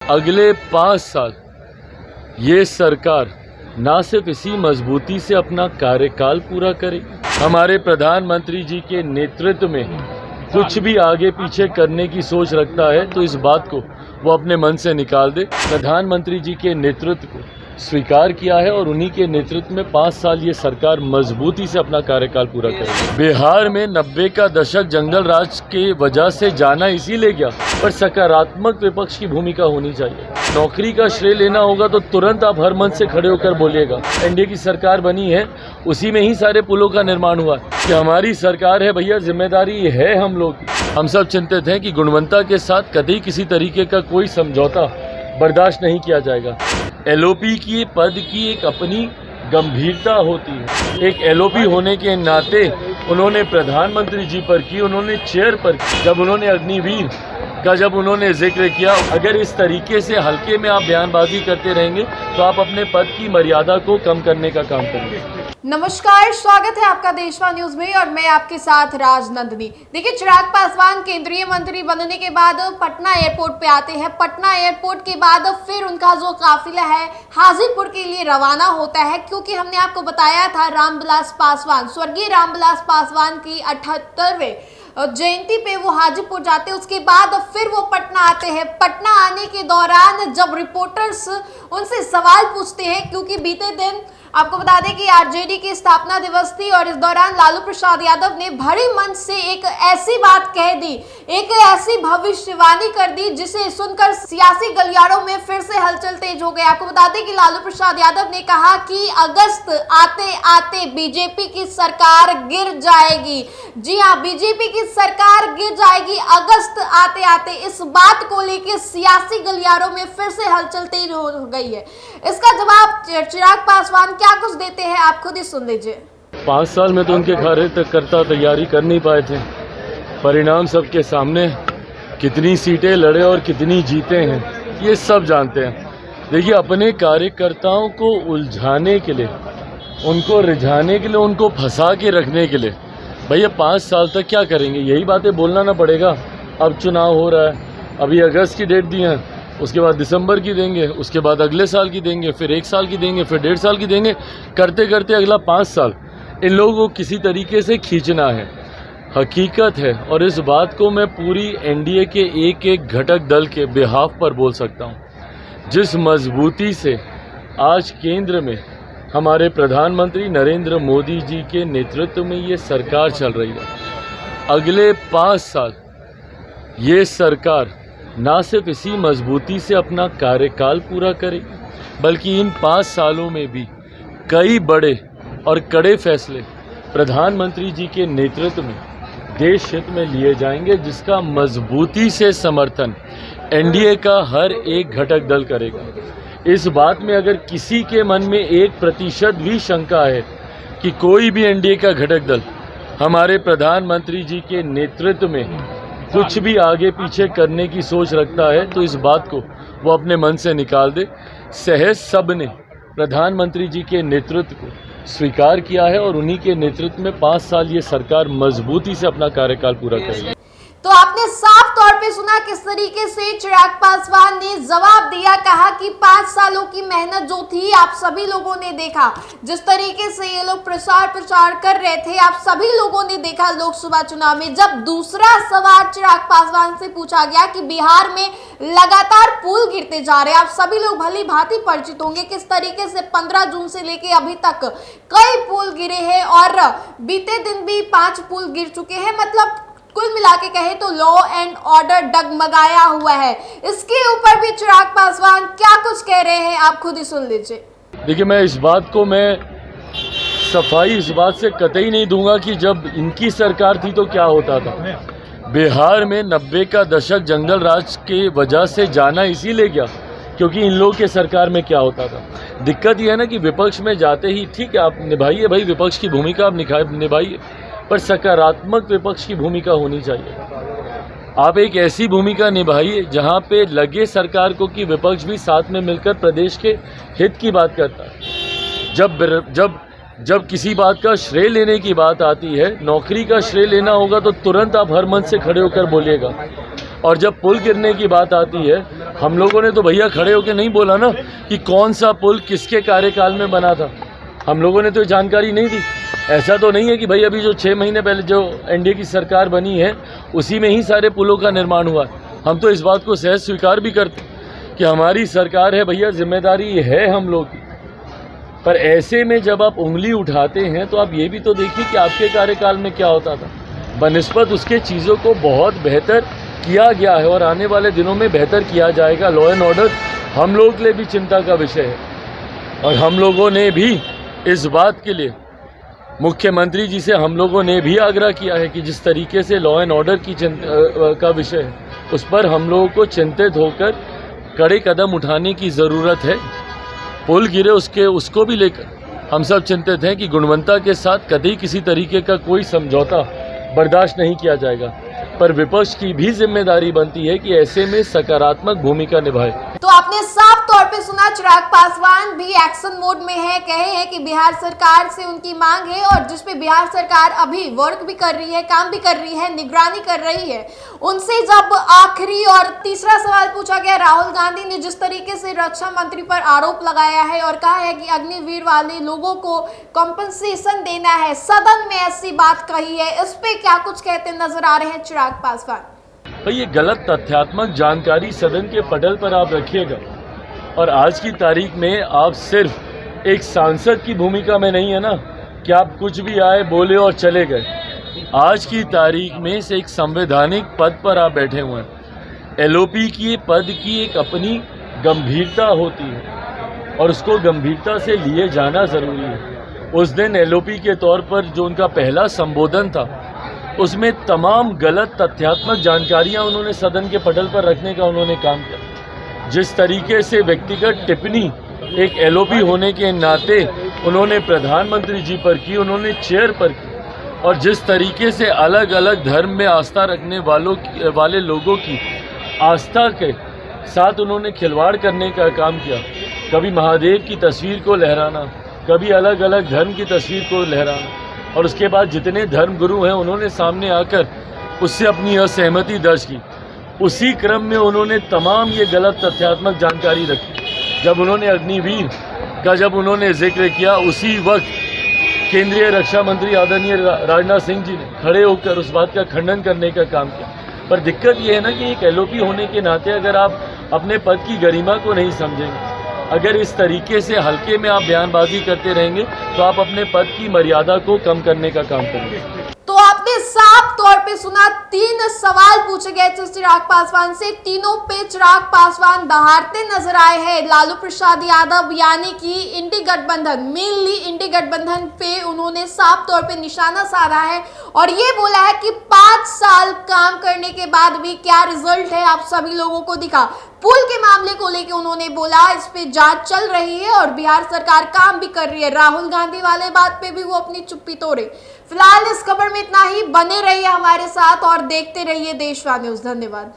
अगले 5 साल ये सरकार ना सिर्फ इसी मजबूती से अपना कार्यकाल पूरा करेगी, हमारे प्रधानमंत्री जी के नेतृत्व में कुछ भी आगे पीछे करने की सोच रखता है तो इस बात को वो अपने मन से निकाल दे। प्रधानमंत्री जी के नेतृत्व को स्वीकार किया है और उन्हीं के नेतृत्व में 5 साल ये सरकार मजबूती से अपना कार्यकाल पूरा करेगी। बिहार में 90 का दशक जंगल राज के वजह से जाना इसीलिए गया, पर सकारात्मक विपक्ष की भूमिका होनी चाहिए। नौकरी का श्रेय लेना होगा तो तुरंत आप हर मंच से खड़े होकर बोलिएगा। एनडीए की सरकार बनी है, उसी में ही सारे पुलों का निर्माण हुआ है कि हमारी सरकार है भैया, जिम्मेदारी है हम लोग। हम सब चिंतित हैं कि गुणवत्ता के साथ कतई किसी तरीके का कोई समझौता बर्दाश्त नहीं किया जाएगा। एलओपी की पद की एक अपनी गंभीरता होती है। एक एलओपी होने के नाते उन्होंने प्रधानमंत्री जी पर की, उन्होंने चेयर पर की, जब उन्होंने अग्निवीर का जब उन्होंने जिक्र किया। अगर इस तरीके से हल्के में आप बयानबाजी करते रहेंगे तो आप अपने पद की मर्यादा को कम करने का काम करेंगे। नमस्कार, स्वागत है आपका देशवा न्यूज में और मैं आपके साथ राजनंदिनी। देखिए, चिराग पासवान केंद्रीय मंत्री बनने के बाद पटना एयरपोर्ट पे आते हैं। पटना एयरपोर्ट के बाद फिर उनका जो काफिला है हाजीपुर के लिए रवाना होता है, क्योंकि हमने आपको बताया था रामविलास पासवान, स्वर्गीय रामविलास पासवान की 78वें जयंती पे वो हाजीपुर जाते हैं। उसके बाद फिर वो पटना आते हैं। पटना आने के दौरान जब रिपोर्टर्स उनसे सवाल पूछते हैं, क्योंकि बीते दिन आपको बता दें कि आरजेडी की स्थापना दिवस थी और इस दौरान लालू प्रसाद यादव ने बड़े मंच से एक ऐसी बात कह दी, एक ऐसी भविष्यवाणी कर दी जिसे सुनकर सियासी गलियारों में फिर से हलचल तेज हो गई। आपको बता दें कि लालू प्रसाद यादव ने कहा कि अगस्त आते आते बीजेपी की सरकार गिर जाएगी। जी हाँ, बीजेपी की सरकार गिर जाएगी अगस्त आते आते। इस बात को लेकर सियासी गलियारों में फिर से हलचल तेज हो गई है। इसका जवाब चिराग पासवान क्या कुछ देते हैं, आप खुद ही सुन लीजिए। 5 साल में तो उनके कार्यकर्ता तैयारी कर नहीं पाए थे। परिणाम सबके सामने, कितनी सीटें लड़े और कितनी जीते हैं ये सब जानते हैं। देखिए, अपने कार्यकर्ताओं को उलझाने के लिए, उनको रिझाने के लिए, उनको फंसा के रखने के लिए भैया 5 साल तक क्या करेंगे? यही बातें बोलना ना पड़ेगा। अब चुनाव हो रहा है, अभी अगस्त की डेट दी है, उसके बाद दिसंबर की देंगे, उसके बाद अगले साल की देंगे, फिर 1 साल की देंगे, फिर 1.5 साल की देंगे। करते करते अगला 5 साल इन लोगों को किसी तरीके से खींचना है। हकीकत है, और इस बात को मैं पूरी एनडीए के एक एक घटक दल के बिहाफ पर बोल सकता हूँ। जिस मजबूती से आज केंद्र में हमारे प्रधानमंत्री नरेंद्र मोदी जी के नेतृत्व में ये सरकार चल रही है, अगले 5 साल ये सरकार ना सिर्फ इसी मजबूती से अपना कार्यकाल पूरा करेगी, बल्कि इन 5 सालों में भी कई बड़े और कड़े फैसले प्रधानमंत्री जी के नेतृत्व में देश हित में लिए जाएंगे, जिसका मजबूती से समर्थन एनडीए का हर एक घटक दल करेगा। इस बात में अगर किसी के मन में 1% भी शंका है कि कोई भी एनडीए का घटक दल हमारे प्रधानमंत्री जी के नेतृत्व में कुछ भी आगे पीछे करने की सोच रखता है तो इस बात को वो अपने मन से निकाल दे। सहज सब ने प्रधानमंत्री जी के नेतृत्व को स्वीकार किया है और उन्हीं के नेतृत्व में 5 साल ये सरकार मजबूती से अपना कार्यकाल पूरा करेगी। तो आपने साफ तौर पे सुना किस तरीके से चिराग पासवान ने जवाब दिया। कहा कि 5 सालों की मेहनत जो थी आप सभी लोगों ने देखा, जिस तरीके से ये लोग प्रचार कर रहे थे आप सभी लोगों ने देखा लोकसभा चुनाव में। जब दूसरा सवाल चिराग पासवान से पूछा गया कि बिहार में लगातार पुल गिरते जा रहे हैं, आप सभी लोग भली भांति परिचित होंगे किस तरीके से 15 जून से लेके अभी तक कई पुल गिरे हैं और बीते दिन भी 5 पुल गिर चुके हैं। मतलब कुल मिला के कहे तो लॉ एंड ऑर्डर डगमगाया हुआ है। इसके ऊपर भी चिराग पासवान क्या कुछ कह रहे हैं, आप खुद ही सुन लीजिए। देखिए, मैं इस बात को सफाई इस बात से कतई नहीं दूंगा कि जब इनकी सरकार थी तो क्या होता था। बिहार में 90 का दशक जंगल राज के वजह से जाना इसीलिए गया क्योंकि इन लोगों के सरकार में क्या होता था। दिक्कत यह है ना कि विपक्ष में जाते ही ठीक है, आप निभाइए भाई, विपक्ष की भूमिका आप निभाइए, पर सकारात्मक विपक्ष की भूमिका होनी चाहिए। आप एक ऐसी भूमिका निभाइए जहां पे लगे सरकार को कि विपक्ष भी साथ में मिलकर प्रदेश के हित की बात करता है। जब किसी बात का श्रेय लेने की बात आती है, नौकरी का श्रेय लेना होगा तो तुरंत आप हर मंच से खड़े होकर बोलिएगा। और जब पुल गिरने की बात आती है, हम लोगों ने तो भैया खड़े होकर नहीं बोला ना कि कौन सा पुल किसके कार्यकाल में बना था। हम लोगों ने तो जानकारी नहीं दी। ऐसा तो नहीं है कि भाई अभी जो 6 महीने पहले जो एनडीए की सरकार बनी है उसी में ही सारे पुलों का निर्माण हुआ है। हम तो इस बात को सहज स्वीकार भी करते कि हमारी सरकार है भैया, जिम्मेदारी है हम लोग की। पर ऐसे में जब आप उंगली उठाते हैं तो आप ये भी तो देखिए कि आपके कार्यकाल में क्या होता था। बनिस्बत उसके चीज़ों को बहुत बेहतर किया गया है और आने वाले दिनों में बेहतर किया जाएगा। लॉ एंड ऑर्डर हम लोगों के लिए भी चिंता का विषय है और हम लोगों ने भी इस बात के लिए मुख्यमंत्री जी से हम लोगों ने भी आग्रह किया है कि जिस तरीके से लॉ एंड ऑर्डर की का विषय है उस पर हम लोगों को चिंतित होकर कड़े कदम उठाने की ज़रूरत है। पुल गिरे उसको भी लेकर हम सब चिंतित हैं कि गुणवत्ता के साथ कभी किसी तरीके का कोई समझौता बर्दाश्त नहीं किया जाएगा। पर विपक्ष की भी जिम्मेदारी बनती है कि ऐसे में सकारात्मक भूमिका निभाए। तो आपने साफ तौर पे सुना, चिराग पासवान भी एक्शन मोड में है। कहे हैं कि बिहार सरकार से उनकी मांग है और जिस पे बिहार सरकार अभी वर्क भी कर रही है, काम भी कर रही है, निगरानी कर रही है। उनसे जब आखिरी और तीसरा सवाल पूछा गया, राहुल गांधी ने जिस तरीके से रक्षा मंत्री पर आरोप लगाया है और कहा है कि अग्निवीर वाले लोगों को कॉम्पनसेशन देना है, सदन में ऐसी बात कही है, इस पे क्या कुछ कहते नजर आ रहे हैं चिराग पासवान? भाई ये गलत तथ्यात्मक जानकारी सदन के पटल पर आप रखिएगा और आज की तारीख में आप सिर्फ एक सांसद की भूमिका में नहीं है ना कि आप कुछ भी आए बोले और चले गए। आज की तारीख में से एक संवैधानिक पद पर आप बैठे हुए हैं। एलओपी की पद की एक अपनी गंभीरता होती है और उसको गंभीरता से लिए जाना ज़रूरी है। उस दिन एलओपी के तौर पर जो उनका पहला संबोधन था उसमें तमाम गलत तथ्यात्मक जानकारियां उन्होंने सदन के पटल पर रखने का उन्होंने काम किया। जिस तरीके से व्यक्तिगत टिप्पणी एक एलओपी होने के नाते उन्होंने प्रधानमंत्री जी पर की, उन्होंने चेयर पर की और जिस तरीके से अलग अलग धर्म में आस्था रखने वाले लोगों की आस्था के साथ उन्होंने खिलवाड़ करने का काम किया। कभी महादेव की तस्वीर को लहराना, कभी अलग अलग धर्म की तस्वीर को लहराना और उसके बाद जितने धर्मगुरु हैं उन्होंने सामने आकर उससे अपनी असहमति दर्ज की। उसी क्रम में उन्होंने तमाम ये गलत तथ्यात्मक जानकारी रखी। जब उन्होंने अग्निवीर का जब उन्होंने जिक्र किया उसी वक्त केंद्रीय रक्षा मंत्री आदरणीय राजनाथ सिंह जी ने खड़े होकर उस बात का खंडन करने का काम किया। पर दिक्कत ये है ना कि एक एलओपी होने के नाते अगर आप अपने पद की गरिमा को नहीं समझेंगे, अगर इस तरीके से हल्के में आप बयानबाजी करते रहेंगे तो आप अपने पद की मर्यादा को कम करने का काम करेंगे। तो आपने साफ तौर पे सुना, 3 सवाल पूछे गए थे चिराग पासवान से, तीनों पे चिराग पासवान दहाड़ते नजर आए हैं। लालू प्रसाद यादव यानी कि इंडी गठबंधन, मेनली इंडी गठबंधन पे उन्होंने साफ तौर पे निशाना साधा है और ये बोला है कि 5 साल काम करने के बाद भी क्या रिजल्ट है आप सभी लोगों को दिखा। पुल के मामले को लेकर उन्होंने बोला इस पे जांच चल रही है और बिहार सरकार काम भी कर रही है। राहुल गांधी वाले बात पे भी वो अपनी चुप्पी तोड़े। फिलहाल इस खबर में इतना ही। बने रहिए हमारे साथ और देखते रहिए देशवा न्यूज़। धन्यवाद।